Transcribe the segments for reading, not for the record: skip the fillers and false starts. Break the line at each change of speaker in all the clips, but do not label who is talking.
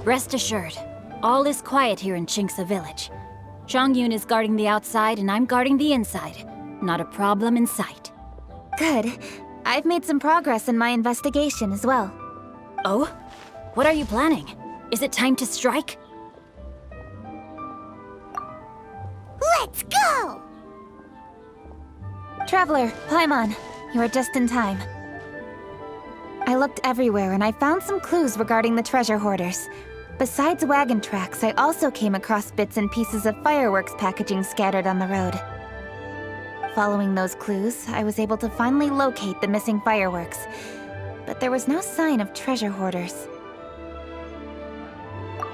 Rest assured, all is quiet here in Qingce Village. Zhangyun is guarding the outside and I'm guarding the inside. Not a problem in sight.
Good. I've made some progress in my investigation as well.
Oh? What are you planning? Is it time to strike?
Let's go!
Traveler, Paimon, you are just in time. I looked everywhere and I found some clues regarding the treasure hoarders. Besides wagon tracks, I also came across bits and pieces of fireworks packaging scattered on the road. Following those clues, I was able to finally locate the missing fireworks. But there was no sign of treasure hoarders.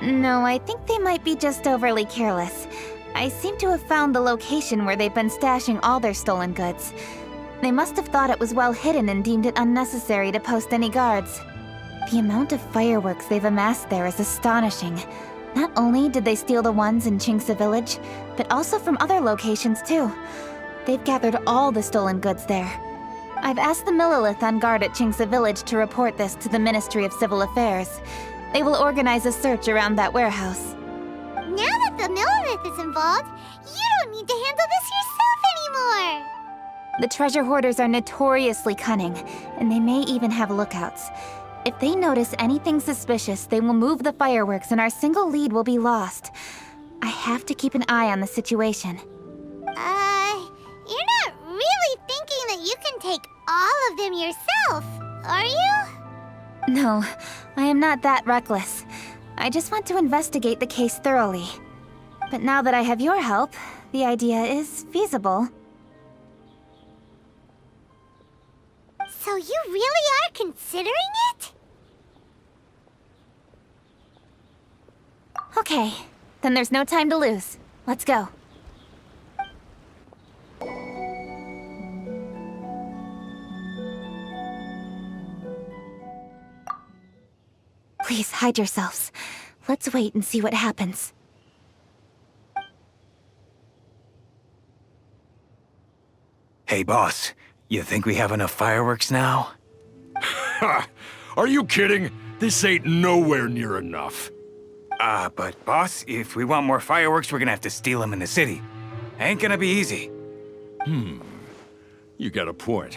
No, I think they might be just overly careless. I seem to have found the location where they've been stashing all their stolen goods. They must have thought it was well hidden and deemed it unnecessary to post any guards. The amount of fireworks they've amassed there is astonishing. Not only did they steal the ones in Qingce Village, but also from other locations too. They've gathered all the stolen goods there. I've asked the Millilith on guard at Qingce Village to report this to the Ministry of Civil Affairs. They will organize a search around that warehouse.
Now that the Millilith is involved, you don't need to handle this yourself anymore!
The treasure hoarders are notoriously cunning, and they may even have lookouts. If they notice anything suspicious, they will move the fireworks and our single lead will be lost. I have to keep an eye on the situation.
You're not really thinking that you can take all of them yourself, are you?
No, I am not that reckless. I just want to investigate the case thoroughly. But now that I have your help, the idea is feasible.
So you really are considering it?
Okay, then there's no time to lose. Let's go. Please hide yourselves. Let's wait and see what happens.
Hey, boss. You think we have enough fireworks now?
Ha! Are you kidding? This ain't nowhere near enough.
But boss, if we want more fireworks, we're gonna have to steal them in the city. Ain't gonna be easy.
You got a point.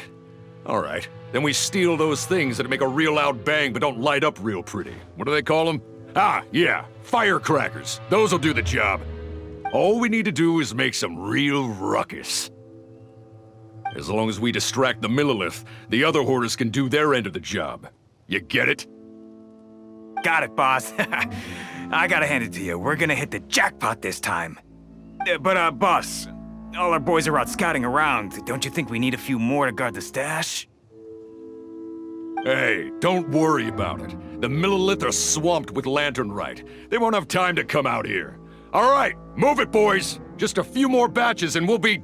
All right, then we steal those things that make a real loud bang but don't light up real pretty. What do they call them? Ah, yeah, firecrackers. Those'll do the job. All we need to do is make some real ruckus. As long as we distract the Millilith, the other hoarders can do their end of the job. You get it?
Got it, boss. I gotta hand it to you. We're gonna hit the jackpot this time. But, boss, all our boys are out scouting around. Don't you think we need a few more to guard the stash?
Hey, don't worry about it. The Millilith are swamped with Lantern Rite. They won't have time to come out here. All right, move it, boys. Just a few more batches and we'll be...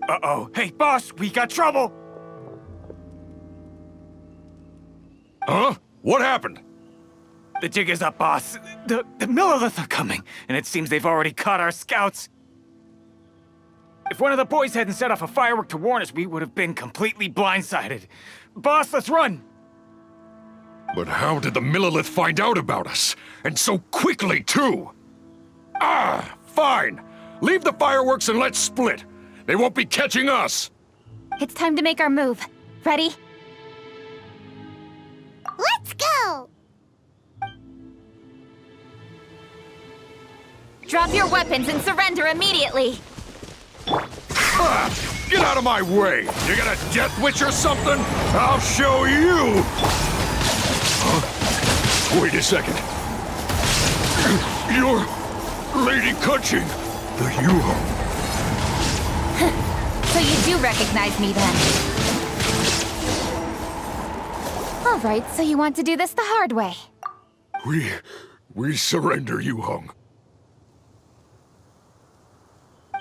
Uh-oh. Hey, boss, we got trouble!
Huh? What happened?
The jig is up, boss. The Millilith are coming, and it seems they've already caught our scouts. If one of the boys hadn't set off a firework to warn us, we would have been completely blindsided. Boss, let's run!
But how did the Millilith find out about us? And so quickly, too! Ah, fine! Leave the fireworks and let's split! They won't be catching us!
It's time to make our move. Ready?
Let's go!
Drop your weapons and surrender immediately!
Ah, get out of my way! You got a death witch or something? I'll show you! Huh? Wait a second. You're Lady Kutching, the Yuho.
So you do recognize me then? All right, so you want to do this the hard way.
We surrender, Yuhong.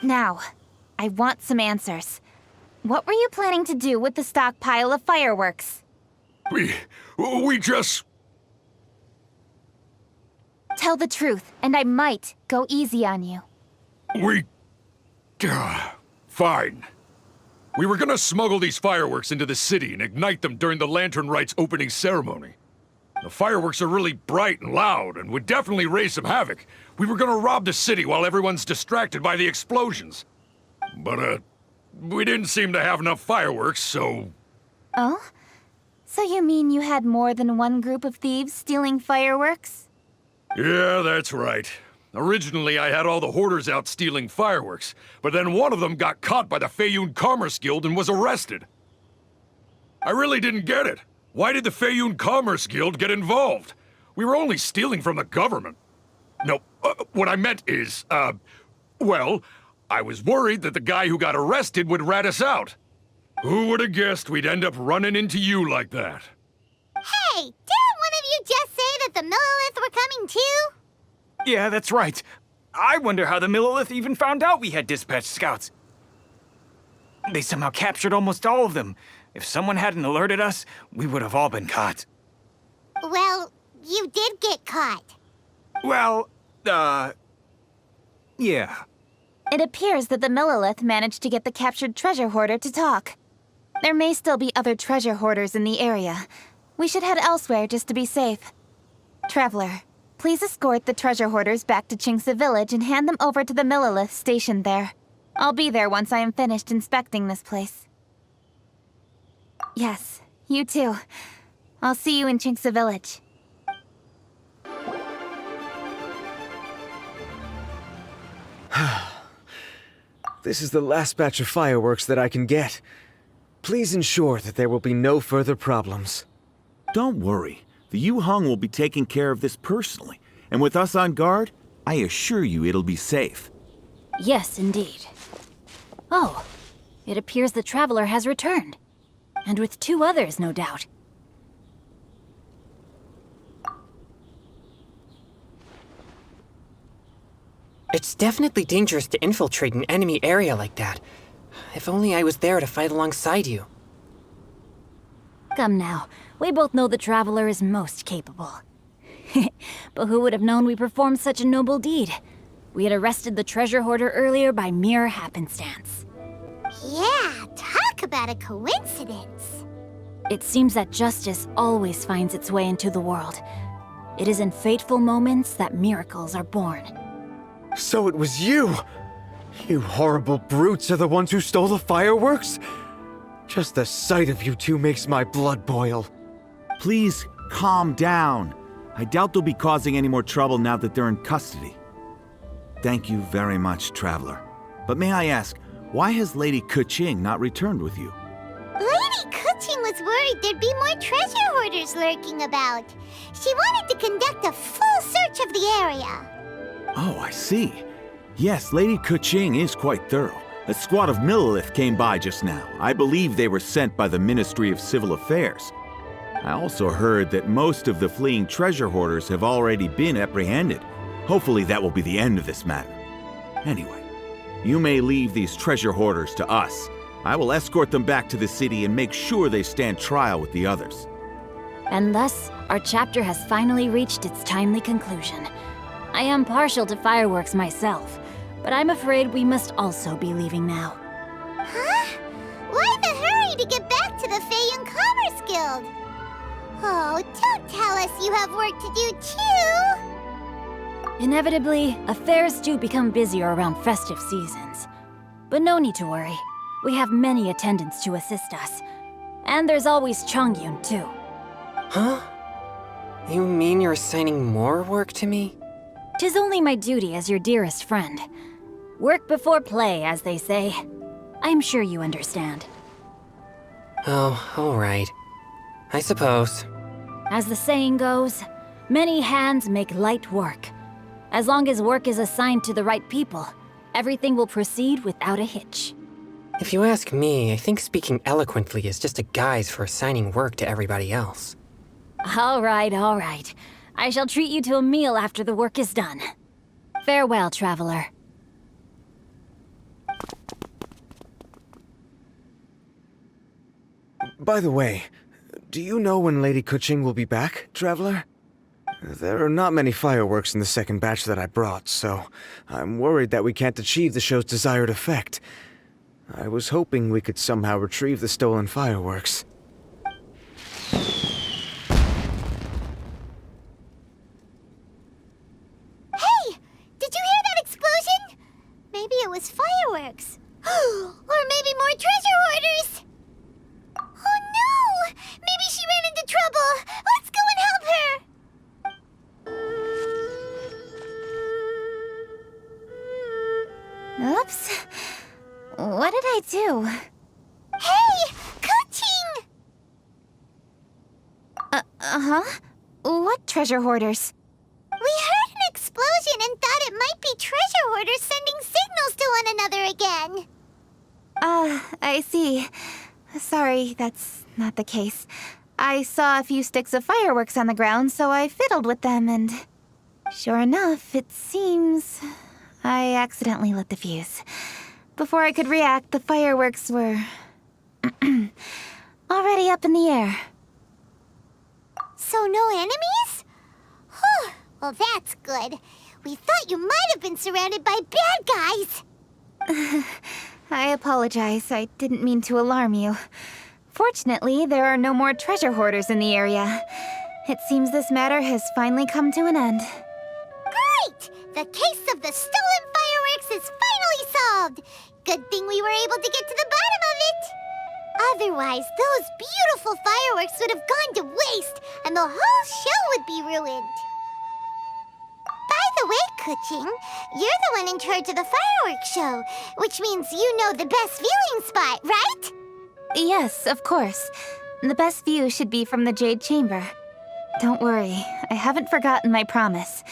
Now, I want some answers. What were you planning to do with the stockpile of fireworks?
We just...
Tell the truth, and I might go easy on you.
Fine. We were gonna smuggle these fireworks into the city and ignite them during the Lantern Rite's opening ceremony. The fireworks are really bright and loud and would definitely raise some havoc. We were gonna rob the city while everyone's distracted by the explosions. But, we didn't seem to have enough fireworks, so...
Oh? So you mean you had more than one group of thieves stealing fireworks?
Yeah, that's right. Originally, I had all the hoarders out stealing fireworks, but then one of them got caught by the Feiyun Commerce Guild and was arrested. I really didn't get it. Why did the Feiyun Commerce Guild get involved? We were only stealing from the government. No, what I meant is, well, I was worried that the guy who got arrested would rat us out. Who would have guessed we'd end up running into you like that?
Hey, didn't one of you just say that the Millilith were coming too?
Yeah, that's right. I wonder how the Millilith even found out we had dispatched scouts. They somehow captured almost all of them. If someone hadn't alerted us, we would have all been caught.
Well, you did get caught.
Well, yeah.
It appears that the Millilith managed to get the captured treasure hoarder to talk. There may still be other treasure hoarders in the area. We should head elsewhere just to be safe. Traveler, please escort the treasure hoarders back to Chingsa Village and hand them over to the Millilith stationed there. I'll be there once I am finished inspecting this place. Yes, you too. I'll see you in Chingsa Village.
This is the last batch of fireworks that I can get. Please ensure that there will be no further problems.
Don't worry. The Yu-Hung will be taking care of this personally. And with us on guard, I assure you it'll be safe.
Yes, indeed. Oh, it appears the traveler has returned. And with 2 others, no doubt.
It's definitely dangerous to infiltrate an enemy area like that. If only I was there to fight alongside you.
Come now, we both know the traveler is most capable. But who would have known we performed such a noble deed? We had arrested the treasure hoarder earlier by mere happenstance.
Yeah, talk about a coincidence.
It seems that justice always finds its way into the world. It is in fateful moments that miracles are born.
So it was you! You horrible brutes are the ones who stole the fireworks? Just the sight of you two makes my blood boil.
Please, calm down. I doubt they'll be causing any more trouble now that they're in custody. Thank you very much, Traveler. But may I ask, why has Lady Keqing not returned with you?
Lady Keqing was worried there'd be more treasure hoarders lurking about. She wanted to conduct a full search of the area.
Oh, I see. Yes, Lady Keqing is quite thorough. A squad of Millilith came by just now. I believe they were sent by the Ministry of Civil Affairs. I also heard that most of the fleeing treasure hoarders have already been apprehended. Hopefully that will be the end of this matter. Anyway, you may leave these treasure hoarders to us. I will escort them back to the city and make sure they stand trial with the others.
And thus, our chapter has finally reached its timely conclusion. I am partial to fireworks myself, but I'm afraid we must also be leaving now.
Huh? Why the hurry to get back to the Feiyun Commerce Guild? Oh, don't tell us you have work to do too!
Inevitably, affairs do become busier around festive seasons. But no need to worry. We have many attendants to assist us. And there's always Chongyun, too.
Huh? You mean you're assigning more work to me?
'Tis only my duty as your dearest friend. Work before play, as they say. I'm sure you understand.
Oh, alright. I suppose.
As the saying goes, many hands make light work. As long as work is assigned to the right people, everything will proceed without a hitch.
If you ask me, I think speaking eloquently is just a guise for assigning work to everybody else.
All right, all right. I shall treat you to a meal after the work is done. Farewell, traveler.
By the way, do you know when Lady Keqing will be back, Traveler? There are not many fireworks in the second batch that I brought, so I'm worried that we can't achieve the show's desired effect. I was hoping we could somehow retrieve the stolen fireworks.
fireworks. Or maybe more treasure hoarders. Oh no! Maybe she ran into trouble. Let's go and help her.
Oops. What did I do?
Hey! Coaching!
Uh-huh. What treasure hoarders?
We heard an explosion and thought it might be treasure hoarders sending signals to one another again.
I see. Sorry, that's not the case. I saw a few sticks of fireworks on the ground, so I fiddled with them, and sure enough, it seems I accidentally lit the fuse. Before I could react, the fireworks were already up in the air.
So no enemies? Whew, well that's good. We thought you might have been surrounded by bad guys.
I apologize. I didn't mean to alarm you. Fortunately, there are no more treasure hoarders in the area. It seems this matter has finally come to an end.
Great! The case of the stolen fireworks is finally solved. Good thing we were able to get to the bottom of it. Otherwise, those beautiful fireworks would have gone to waste, and the whole show would be ruined. By the way, Kuching, you're the one in charge of the fireworks show, which means you know the best viewing spot, right?
Yes, of course. The best view should be from the Jade Chamber. Don't worry, I haven't forgotten my promise.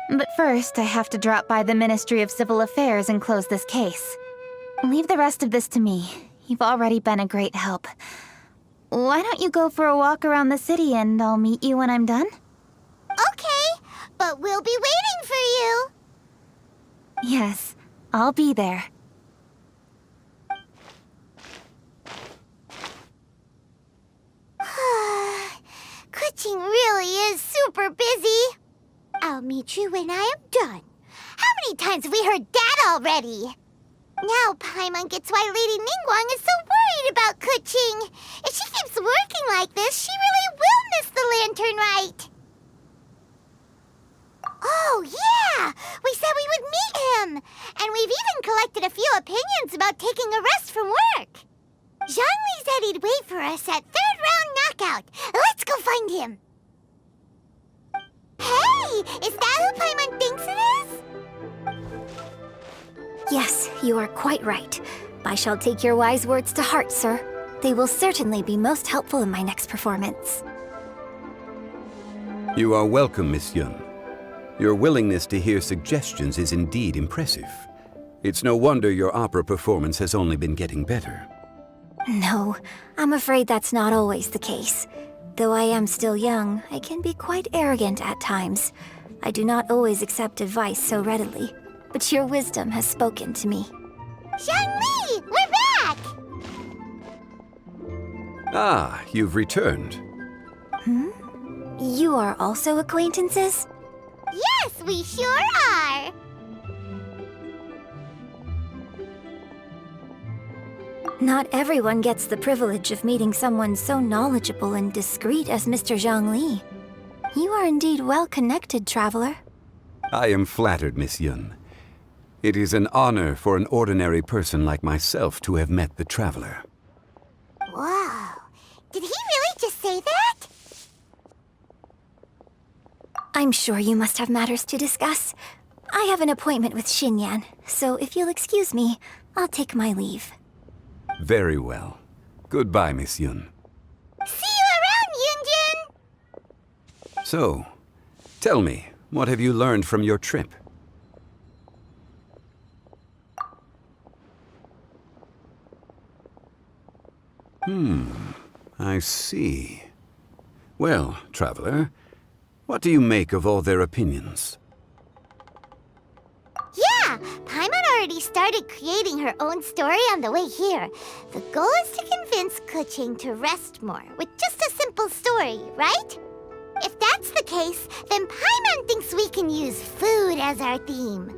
But first, I have to drop by the Ministry of Civil Affairs and close this case. Leave the rest of this to me. You've already been a great help. Why don't you go for a walk around the city and I'll meet you when I'm done?
Okay, but we'll be waiting for you.
Yes, I'll be there.
Kuching really is super busy. I'll meet you when I am done. How many times have we heard that already? Now Paimon gets why Lady Ningguang is so worried about Kuching. If she keeps working like this, she really will miss the lantern rite. Oh, yeah! We said we would meet him! And we've even collected a few opinions about taking a rest from work. Zhongli said he'd wait for us at third round knockout. Let's go find him. Hey! Is that who Paimon thinks it is?
Yes, you are quite right. I shall take your wise words to heart, sir. They will certainly be most helpful in my next performance.
You are welcome, Miss Yun. Your willingness to hear suggestions is indeed impressive. It's no wonder your opera performance has only been getting better.
No, I'm afraid that's not always the case. Though I am still young, I can be quite arrogant at times. I do not always accept advice so readily, but your wisdom has spoken to me.
Zhongli! We're back!
Ah, you've returned.
You are also acquaintances?
Yes, we sure are!
Not everyone gets the privilege of meeting someone so knowledgeable and discreet as Mr. Zhongli. You are indeed well-connected, traveler.
I am flattered, Miss Yun. It is an honor for an ordinary person like myself to have met the traveler.
Wow. Did he really just say that?
I'm sure you must have matters to discuss. I have an appointment with Xinyan, so if you'll excuse me, I'll take my leave.
Very well. Goodbye, Miss Yun.
See you around, Yunjin!
So, tell me, what have you learned from your trip? I see. Well, traveler, what do you make of all their opinions?
Yeah, Paimon already started creating her own story on the way here. The goal is to convince Kuching to rest more with just a simple story, right? If that's the case, then Paimon thinks we can use food as our theme.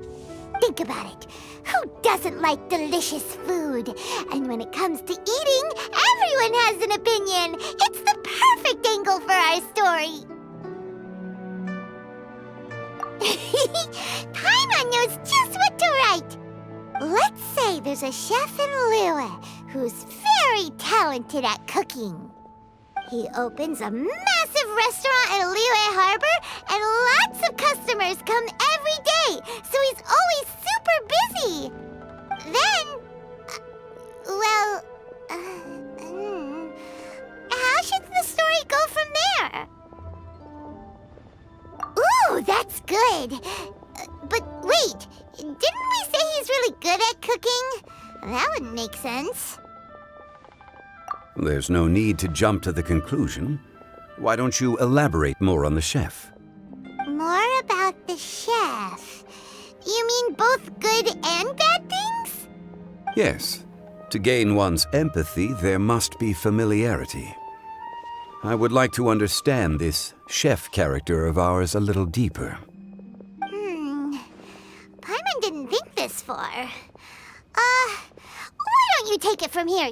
Think about it. Who doesn't like delicious food? And when it comes to eating, everyone has an opinion. It's the perfect angle for our story. Paimon knows just what to write. Let's say there's a chef in Liyue who's very talented at cooking. He opens a massive restaurant in Liyue Harbor, and lots of customers come every day, so he's always super busy. Then, how should the story go from there? Ooh, that's good. But wait, didn't we say he's really good at cooking? That wouldn't make sense.
There's no need to jump to the conclusion. Why don't you elaborate more on the chef?
More about the chef. You mean both good and bad things?
Yes. To gain one's empathy, there must be familiarity. I would like to understand this chef character of ours a little deeper.
Paimon didn't think this far. Why don't you take it from here?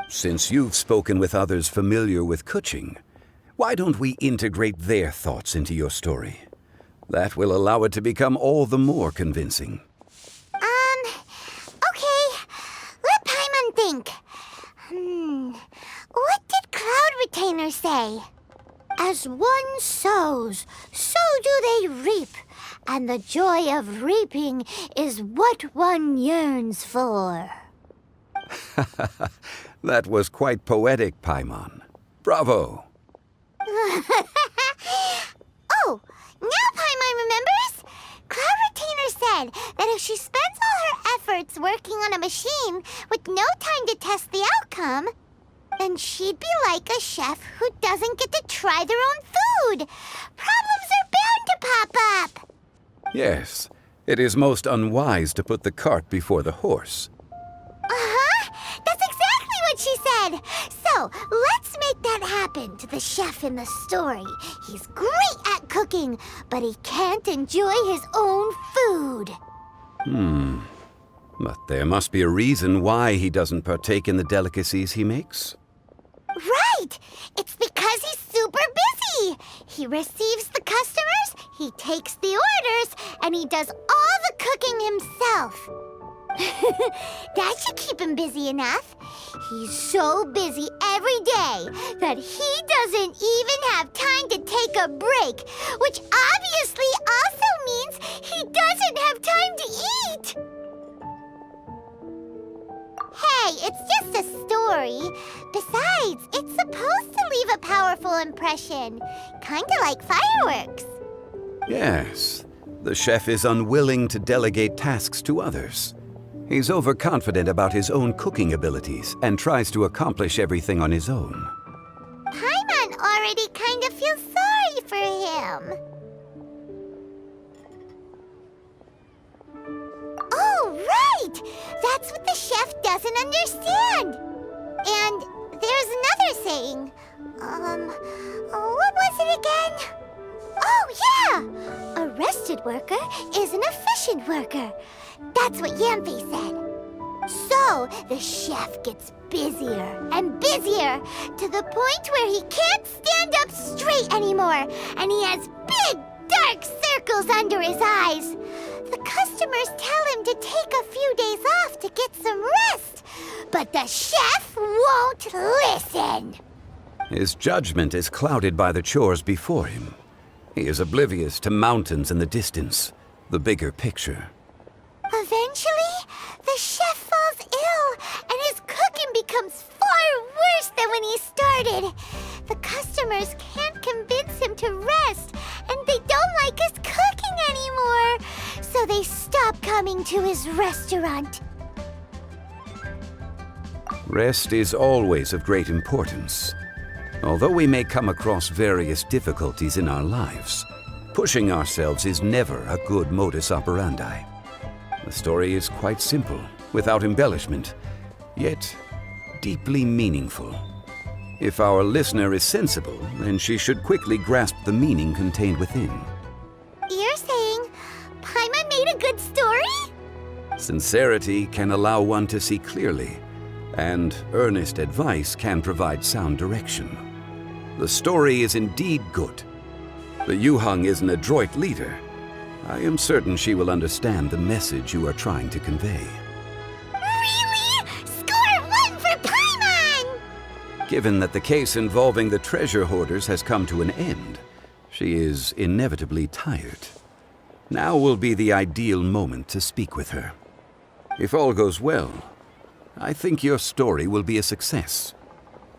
Since you've spoken with others familiar with Kuching, why don't we integrate their thoughts into your story? That will allow it to become all the more convincing.
Okay. Let Paimon think. What did Cloud Retainer say? As one sows, so do they reap. And the joy of reaping is what one yearns for.
That was quite poetic, Paimon. Bravo!
Oh, now Paimon remembers! Cloud Retainer said that if she spends all her efforts working on a machine with no time to test the outcome, then she'd be like a chef who doesn't get to try their own food. Problems are bound to pop up.
Yes, it is most unwise to put the cart before the horse.
That's exactly what she said. So, let's make that happen to the chef in the story. He's great at cooking, but he can't enjoy his own food.
But there must be a reason why he doesn't partake in the delicacies he makes.
Right! It's because he's super busy. He receives the customers, he takes the orders, and he does all the cooking himself. That should keep him busy enough. He's so busy every day that he doesn't even have time to take a break, which obviously also means he doesn't have time to eat. Hey, it's just a story. Besides, it's supposed to leave a powerful impression. Kinda like fireworks.
Yes, the chef is unwilling to delegate tasks to others. He's overconfident about his own cooking abilities and tries to accomplish everything on his own.
Paimon already kind of feels sorry for him. Oh, right! That's what the chef doesn't understand. And there's another saying. What was it again? Oh, yeah! A rested worker is an efficient worker. That's what Yamfe said. So, the chef gets busier and busier to the point where he can't stand up straight anymore, and he has big, dark circles under his eyes. The customers tell him to take a few days off to get some rest, but the chef won't listen.
His judgment is clouded by the chores before him. He is oblivious to mountains in the distance, the bigger picture.
Eventually, the chef falls ill, and his cooking becomes far worse than when he started. The customers can't convince him to rest, and they don't like his cooking anymore, so they stop coming to his restaurant.
Rest is always of great importance. Although we may come across various difficulties in our lives, pushing ourselves is never a good modus operandi. The story is quite simple, without embellishment, yet deeply meaningful. If our listener is sensible, then she should quickly grasp the meaning contained within.
You're saying Paimon made a good story?
Sincerity can allow one to see clearly, and earnest advice can provide sound direction. The story is indeed good. The Yuhang is an adroit leader. I am certain she will understand the message you are trying to convey. Given that the case involving the treasure hoarders has come to an end, she is inevitably tired. Now will be the ideal moment to speak with her. If all goes well, I think your story will be a success.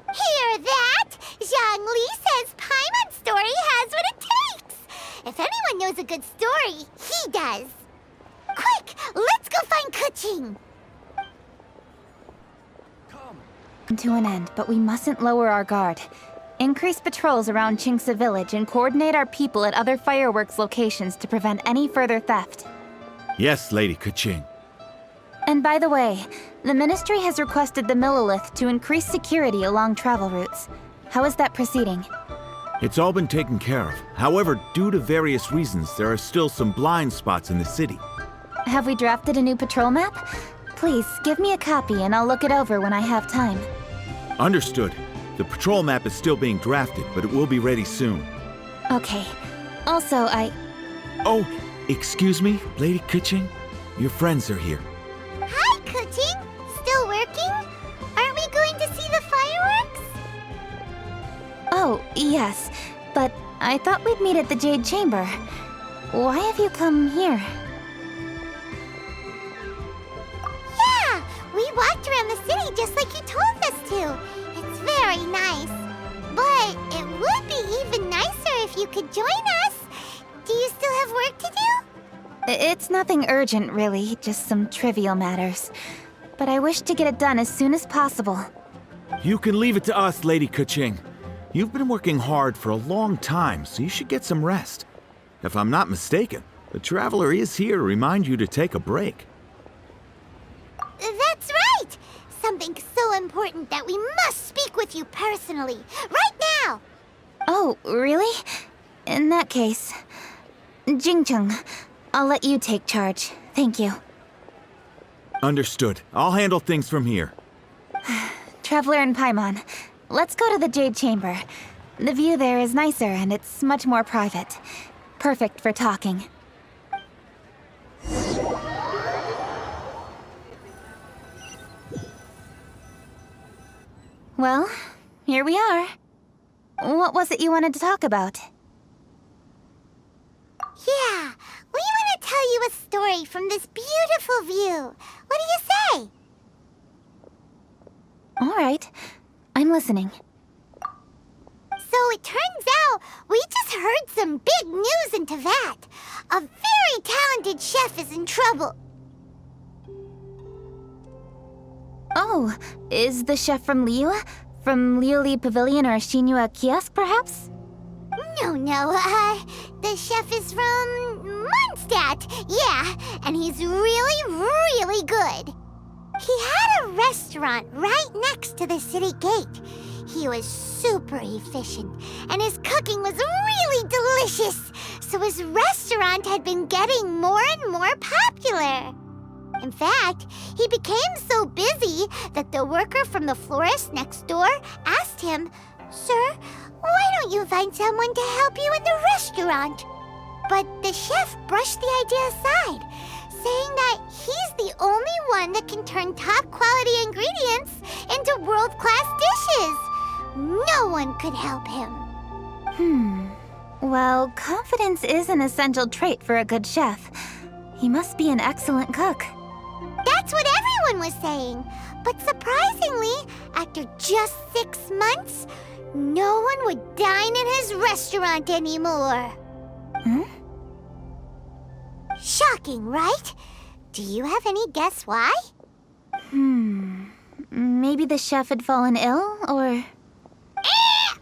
Hear that? Zhang Li says Paimon's story has what it takes. If anyone knows a good story, he does. Quick, let's go find Kuching.
To an end, but we mustn't lower our guard. Increase patrols around Qingce Village and coordinate our people at other fireworks locations to prevent any further theft.
Yes, Lady Kuching.
And by the way, the Ministry has requested the Millilith to increase security along travel routes. How is that proceeding?
It's all been taken care of. However, due to various reasons, there are still some blind spots in the city.
Have we drafted a new patrol map? Please, give me a copy and I'll look it over when I have time.
Understood. The patrol map is still being drafted, but it will be ready soon.
Okay. Also,
Oh, excuse me, Lady Kuching? Your friends are here.
Hi, Kuching. Still working? Aren't we going to see the fireworks?
Oh, yes. But I thought we'd meet at the Jade Chamber. Why have you come here?
Yeah, we walked around the city just like you told us to. It's very nice. But it would be even nicer if you could join us. Do you still have work to do?
It's nothing urgent, really. Just some trivial matters. But I wish to get it done as soon as possible.
You can leave it to us, Lady Kuching. You've been working hard for a long time, so you should get some rest. If I'm not mistaken, the Traveler is here to remind you to take a break.
That's right! Something so important that we must speak with you personally, right now!
Oh, really? In that case... Jingcheng, I'll let you take charge. Thank you.
Understood. I'll handle things from here.
Traveler and Paimon, let's go to the Jade Chamber. The view there is nicer and it's much more private. Perfect for talking. Well, here we are. What was it you wanted to talk about?
Yeah, we want to tell you a story from this beautiful view. What do you say?
All right, I'm listening.
So it turns out we just heard some big news in Teyvat. A very talented chef is in trouble.
Oh, is the chef from Liyue? From Liuli Pavilion or Shinua Kiosk, perhaps?
No, the chef is from Mondstadt. Yeah, and he's really good. He had a restaurant right next to the city gate. He was super efficient, and his cooking was really delicious, so his restaurant had been getting more and more popular. In fact, he became so busy that the worker from the florist next door asked him, "Sir, why don't you find someone to help you in the restaurant?" But the chef brushed the idea aside, saying that he's the only one that can turn top-quality ingredients into world-class dishes. No one could help him.
Well, confidence is an essential trait for a good chef. He must be an excellent cook.
That's what everyone was saying. But surprisingly, after just 6 months, no one would dine in his restaurant anymore. Shocking, right? Do you have any guess why?
Maybe the chef had fallen ill, or...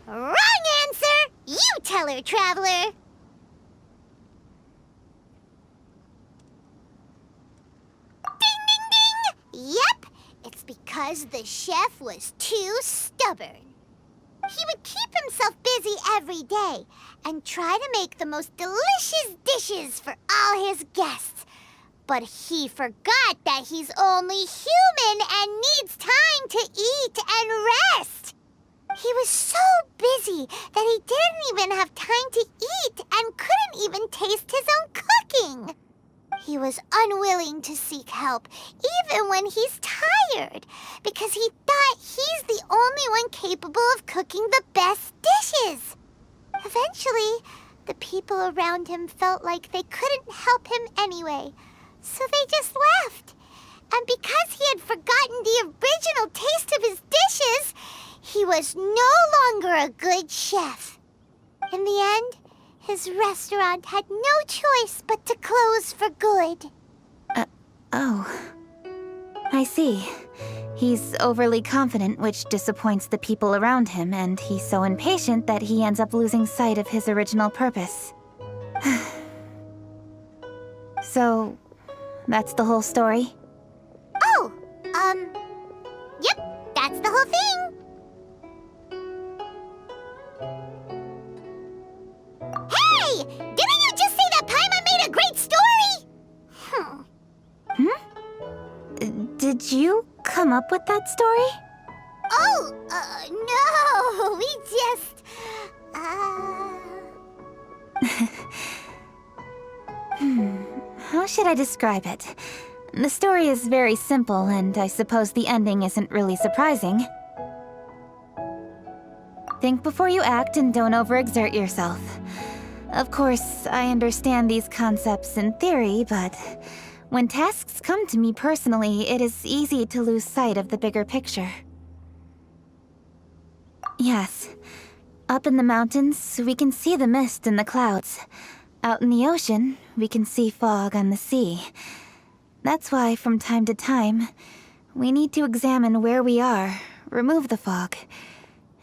Wrong answer! You tell her, Traveler! Ding, ding, ding! Yep, it's because the chef was too stubborn. He would keep himself busy every day and try to make the most delicious dishes for all his guests. But he forgot that he's only human and needs time to eat and rest. He was so busy that he didn't even have time to eat and couldn't even taste his own cooking. He was unwilling to seek help, even when he's tired, because he thought he's the only one capable of cooking the best dishes. Eventually, the people around him felt like they couldn't help him anyway, so they just left. And because he had forgotten the original taste of his dishes, he was no longer a good chef. In the end, his restaurant had no choice but to close for good.
Oh. I see. He's overly confident, which disappoints the people around him, and he's so impatient that he ends up losing sight of his original purpose. So, that's the whole story?
Oh, yep, that's the whole thing. Hey! Didn't you just say that Paimon made a great story?
Did you come up with that story?
Oh, no, we just,
How should I describe it? The story is very simple, and I suppose the ending isn't really surprising. Think before you act and don't overexert yourself. Of course, I understand these concepts in theory, but when tasks come to me personally, it is easy to lose sight of the bigger picture. Yes. Up in the mountains, we can see the mist in the clouds. Out in the ocean, we can see fog on the sea. That's why, from time to time, we need to examine where we are, remove the fog,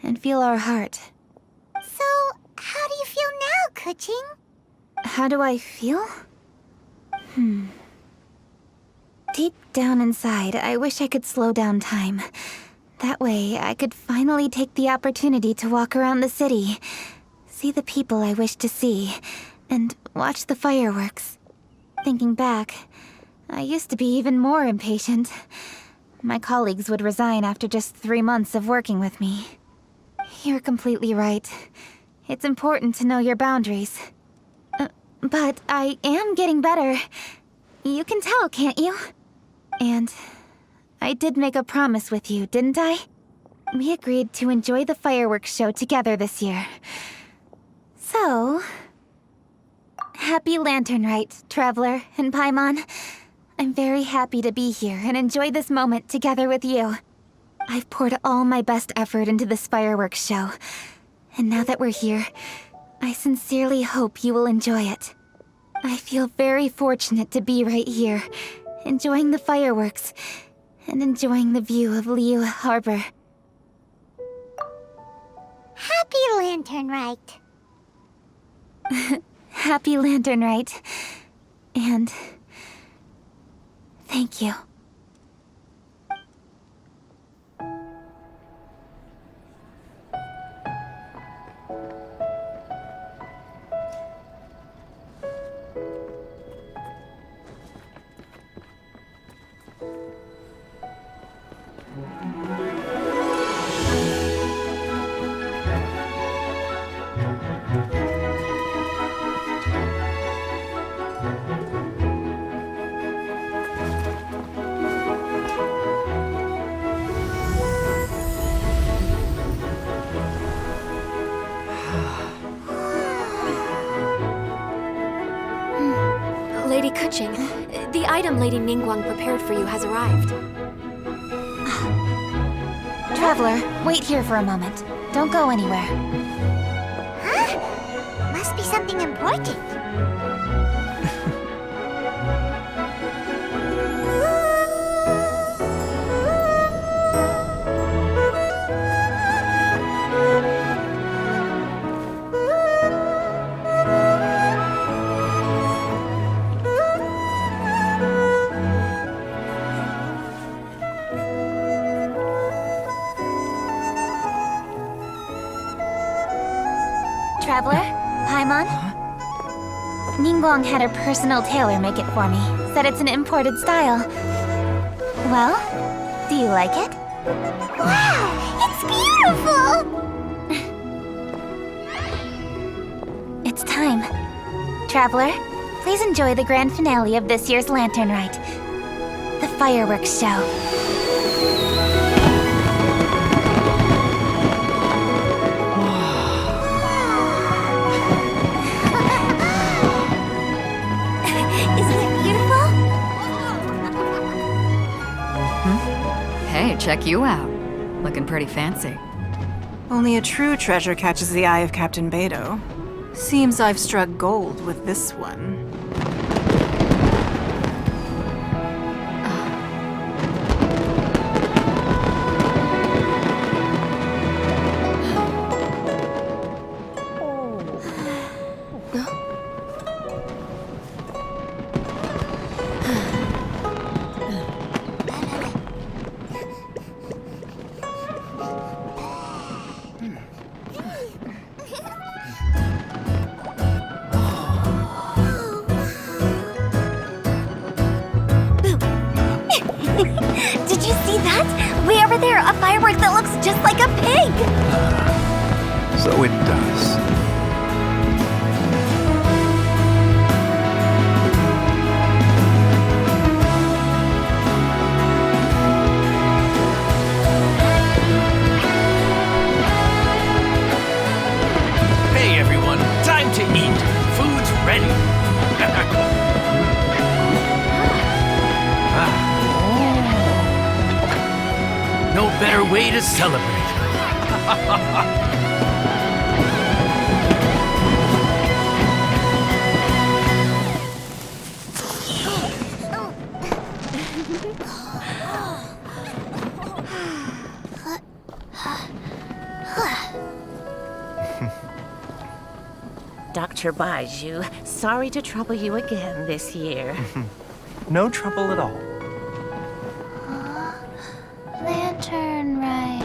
and feel our heart.
So, how do you feel now, Kuching?
How do I feel? Deep down inside, I wish I could slow down time. That way, I could finally take the opportunity to walk around the city, see the people I wish to see, and watch the fireworks. Thinking back, I used to be even more impatient. My colleagues would resign after just 3 months of working with me. You're completely right. It's important to know your boundaries. But I am getting better. You can tell, can't you? And I did make a promise with you, didn't I? We agreed to enjoy the fireworks show together this year. So, happy Lantern Rite, Traveler and Paimon. I'm very happy to be here and enjoy this moment together with you. I've poured all my best effort into this fireworks show. And now that we're here, I sincerely hope you will enjoy it. I feel very fortunate to be right here, enjoying the fireworks, and enjoying the view of Liyue Harbor.
Happy Lantern Rite.
Happy Lantern Rite. And thank you.
Lady Kuching, the item Lady Ningguang prepared for you has arrived.
Traveler, wait here for a moment. Don't go anywhere.
Huh? Must be something important.
Traveler? Paimon? Ningguang had her personal tailor make it for me. Said it's an imported style. Well, do you like it?
Wow, it's beautiful!
It's time. Traveler, please enjoy the grand finale of this year's Lantern Rite, the fireworks show.
Isn't it beautiful?
Hey, check you out. Looking pretty fancy.
Only a true treasure catches the eye of Captain Beto. Seems I've struck gold with this one.
Did you see that? Way over there, a firework that looks just like a pig!
So it does.
Hey everyone, time to eat. Food's ready. No better way to celebrate.
Dr. Baiju, sorry to trouble you again this year.
No trouble at all.
Lantern Rite.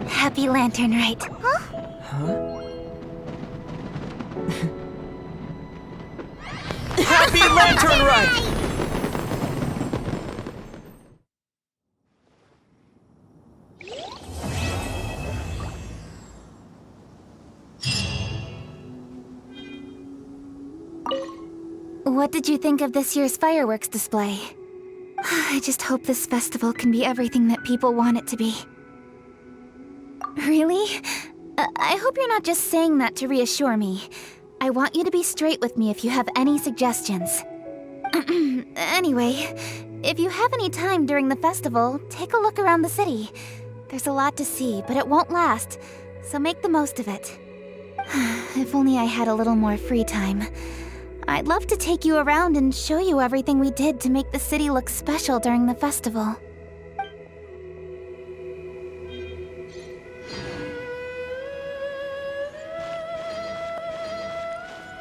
Happy Lantern Rite.
Happy Lantern Rite!
What did you think of this year's fireworks display? I just hope this festival can be everything that people want it to be. Really? I hope you're not just saying that to reassure me. I want you to be straight with me if you have any suggestions. Anyway, if you have any time during the festival, take a look around the city. There's a lot to see, but it won't last, so make the most of it. If only I had a little more free time. I'd love to take you around and show you everything we did to make the city look special during the festival.